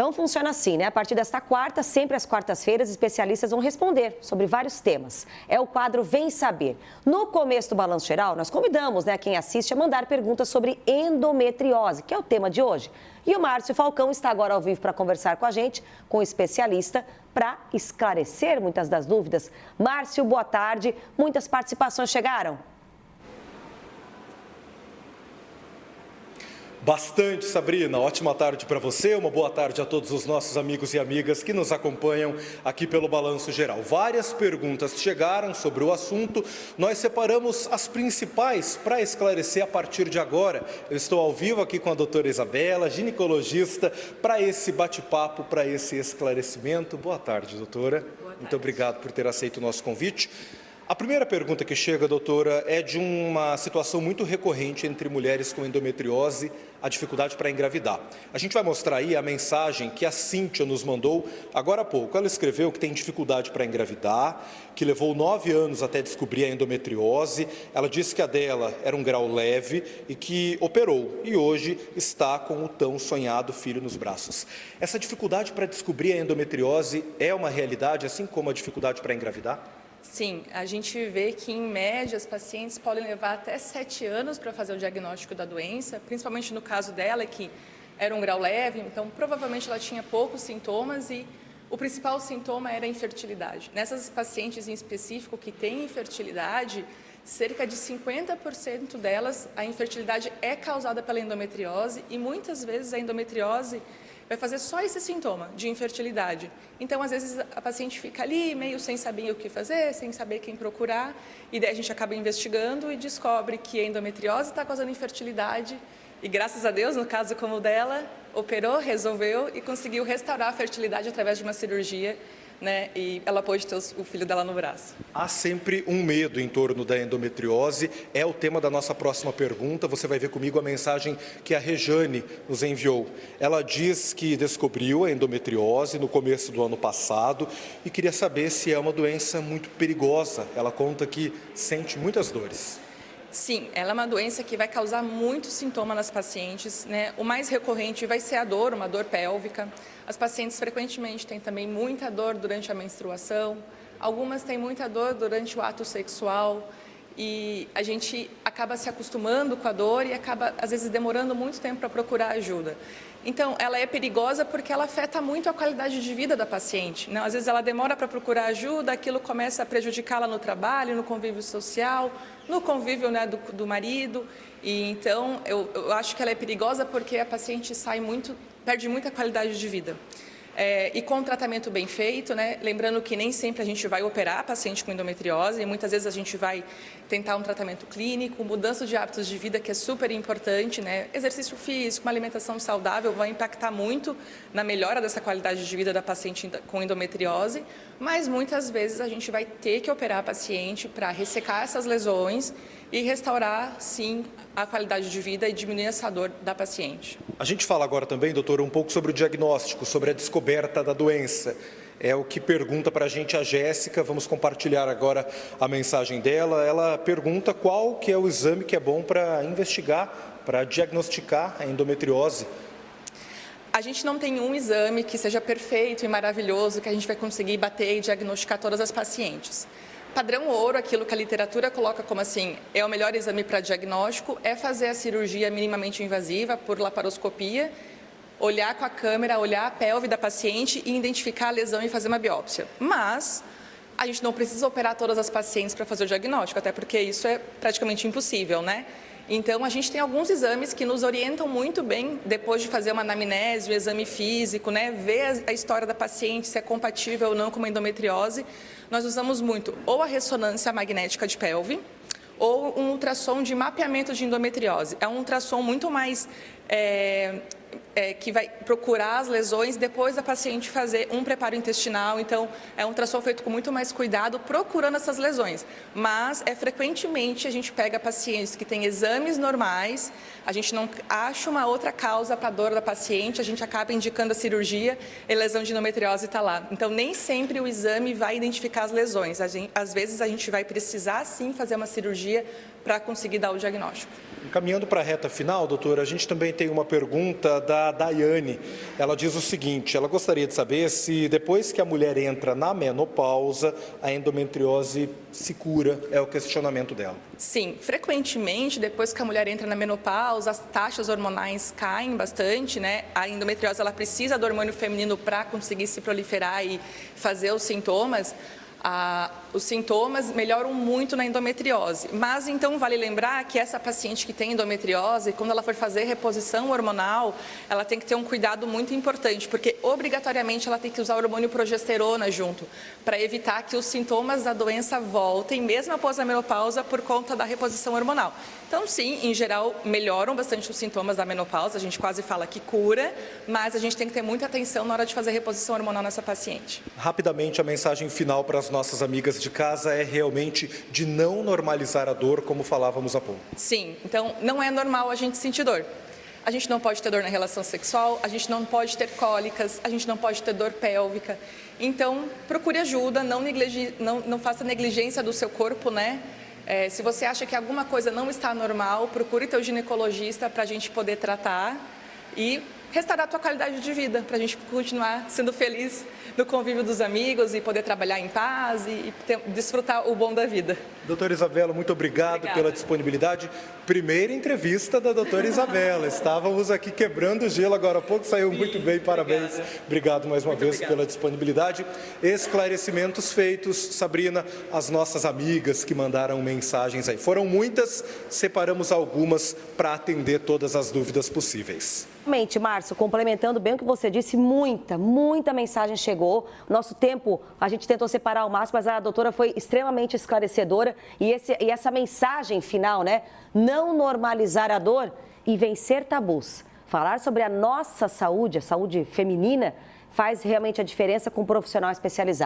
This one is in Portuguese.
Então funciona assim, né? A partir desta quarta, sempre às quartas-feiras, especialistas vão responder sobre vários temas. É o quadro Vem Saber. No começo do Balanço Geral, nós convidamos, né, quem assiste a mandar perguntas sobre endometriose, que é o tema de hoje. E o Márcio Falcão está agora ao vivo para conversar com a gente, com o especialista, para esclarecer muitas das dúvidas. Márcio, boa tarde. Muitas participações chegaram? Bastante, Sabrina. Ótima tarde para você, uma boa tarde a todos os nossos amigos e amigas que nos acompanham aqui pelo Balanço Geral. Várias perguntas chegaram sobre o assunto, nós separamos as principais para esclarecer a partir de agora. Eu estou ao vivo aqui com a doutora Isabela, ginecologista, para esse bate-papo, para esse esclarecimento. Boa tarde, doutora. Boa tarde. Muito obrigado por ter aceito o nosso convite. A primeira pergunta que chega, doutora, é de uma situação muito recorrente entre mulheres com endometriose, a dificuldade para engravidar. A gente vai mostrar aí a mensagem que a Cíntia nos mandou agora há pouco. Ela escreveu que tem dificuldade para engravidar, que levou 9 anos até descobrir a endometriose. Ela disse que a dela era um grau leve e que operou e hoje está com o tão sonhado filho nos braços. Essa dificuldade para descobrir a endometriose é uma realidade, assim como a dificuldade para engravidar? Sim, a gente vê que, em média, as pacientes podem levar até 7 anos para fazer o diagnóstico da doença, principalmente no caso dela, que era um grau leve, então provavelmente ela tinha poucos sintomas e o principal sintoma era a infertilidade. Nessas pacientes em específico que têm infertilidade, cerca de 50% delas, a infertilidade é causada pela endometriose e muitas vezes a endometriose vai fazer só esse sintoma de infertilidade. Então, às vezes, a paciente fica ali meio sem saber o que fazer, sem saber quem procurar, e daí a gente acaba investigando e descobre que a endometriose está causando infertilidade e, graças a Deus, no caso como o dela, operou, resolveu e conseguiu restaurar a fertilidade através de uma cirurgia, né? E ela pôde ter o filho dela no braço. Há sempre um medo em torno da endometriose, é o tema da nossa próxima pergunta. Você vai ver comigo a mensagem que a Rejane nos enviou. Ela diz que descobriu a endometriose no começo do ano passado e queria saber se é uma doença muito perigosa. Ela conta que sente muitas dores. Sim, ela é uma doença que vai causar muito sintoma nas pacientes, né? O mais recorrente vai ser a dor, uma dor pélvica. As pacientes frequentemente têm também muita dor durante a menstruação, algumas têm muita dor durante o ato sexual e a gente acaba se acostumando com a dor e acaba, às vezes, demorando muito tempo para procurar ajuda. Então, ela é perigosa porque ela afeta muito a qualidade de vida da paciente, né? Às vezes ela demora para procurar ajuda, aquilo começa a prejudicá-la no trabalho, no convívio social, no convívio, né, do marido. E então, eu acho que ela é perigosa porque a paciente perde muita qualidade de vida. E com um tratamento bem feito, né? Lembrando que nem sempre a gente vai operar a paciente com endometriose, e muitas vezes a gente vai tentar um tratamento clínico, mudança de hábitos de vida, que é super importante, né? Exercício físico, uma alimentação saudável vai impactar muito na melhora dessa qualidade de vida da paciente com endometriose, mas muitas vezes a gente vai ter que operar a paciente para ressecar essas lesões e restaurar, sim, a qualidade de vida e diminuir essa dor da paciente. A gente fala agora também, doutora, um pouco sobre o diagnóstico, sobre a descoberta da doença. É o que pergunta para a gente a Jéssica. Vamos compartilhar agora a mensagem dela. Ela pergunta qual que é o exame que é bom para investigar, para diagnosticar a endometriose. A gente não tem um exame que seja perfeito e maravilhoso, que a gente vai conseguir bater e diagnosticar todas as pacientes. Padrão ouro, aquilo que a literatura coloca como assim, é o melhor exame para diagnóstico, é fazer a cirurgia minimamente invasiva por laparoscopia, olhar com a câmera, olhar a pelve da paciente e identificar a lesão e fazer uma biópsia. Mas a gente não precisa operar todas as pacientes para fazer o diagnóstico, até porque isso é praticamente impossível, né? Então, a gente tem alguns exames que nos orientam muito bem, depois de fazer uma anamnese, um exame físico, né? Ver a história da paciente, se é compatível ou não com uma endometriose. Nós usamos muito ou a ressonância magnética de pelve, ou um ultrassom de mapeamento de endometriose. É um ultrassom muito mais que vai procurar as lesões depois da paciente fazer um preparo intestinal. Então, é um ultrassom feito com muito mais cuidado, procurando essas lesões. Mas, frequentemente, a gente pega pacientes que têm exames normais, a gente não acha uma outra causa para a dor da paciente, a gente acaba indicando a cirurgia e a lesão de endometriose está lá. Então, nem sempre o exame vai identificar as lesões. Às vezes, a gente vai precisar, sim, fazer uma cirurgia para conseguir dar o diagnóstico. Caminhando para a reta final, doutora, a gente também tem uma pergunta da Daiane. Ela diz o seguinte, ela gostaria de saber se depois que a mulher entra na menopausa, a endometriose se cura, é o questionamento dela. Sim, frequentemente, depois que a mulher entra na menopausa, as taxas hormonais caem bastante, né? A endometriose, ela precisa do hormônio feminino para conseguir se proliferar e fazer os sintomas. Os sintomas melhoram muito na endometriose, mas então vale lembrar que essa paciente que tem endometriose, quando ela for fazer reposição hormonal, ela tem que ter um cuidado muito importante, porque obrigatoriamente ela tem que usar o hormônio progesterona junto, para evitar que os sintomas da doença voltem, mesmo após a menopausa, por conta da reposição hormonal. Então, sim, em geral, melhoram bastante os sintomas da menopausa, a gente quase fala que cura, mas a gente tem que ter muita atenção na hora de fazer reposição hormonal nessa paciente. Rapidamente, a mensagem final para as nossas amigas de casa é realmente de não normalizar a dor, como falávamos há pouco. Sim, então não é normal a gente sentir dor. A gente não pode ter dor na relação sexual, a gente não pode ter cólicas, a gente não pode ter dor pélvica. Então, procure ajuda, não faça negligência do seu corpo, né? Se você acha que alguma coisa não está normal, procure teu ginecologista para a gente poder tratar e restaurar a tua qualidade de vida, para a gente continuar sendo feliz no convívio dos amigos e poder trabalhar em paz e desfrutar o bom da vida. Doutora Isabela, muito obrigado pela disponibilidade. Primeira entrevista da doutora Isabela. Estávamos aqui quebrando o gelo agora há pouco, saiu muito bem, parabéns. Obrigado mais uma vez pela disponibilidade. Esclarecimentos feitos, Sabrina, as nossas amigas que mandaram mensagens aí. Foram muitas, separamos algumas para atender todas as dúvidas possíveis. Realmente, Márcio, complementando bem o que você disse, muita mensagem chegou. Nosso tempo, a gente tentou separar ao máximo, mas a doutora foi extremamente esclarecedora. E essa mensagem final, né? Não normalizar a dor e vencer tabus. Falar sobre a nossa saúde, a saúde feminina, faz realmente a diferença com um profissional especializado.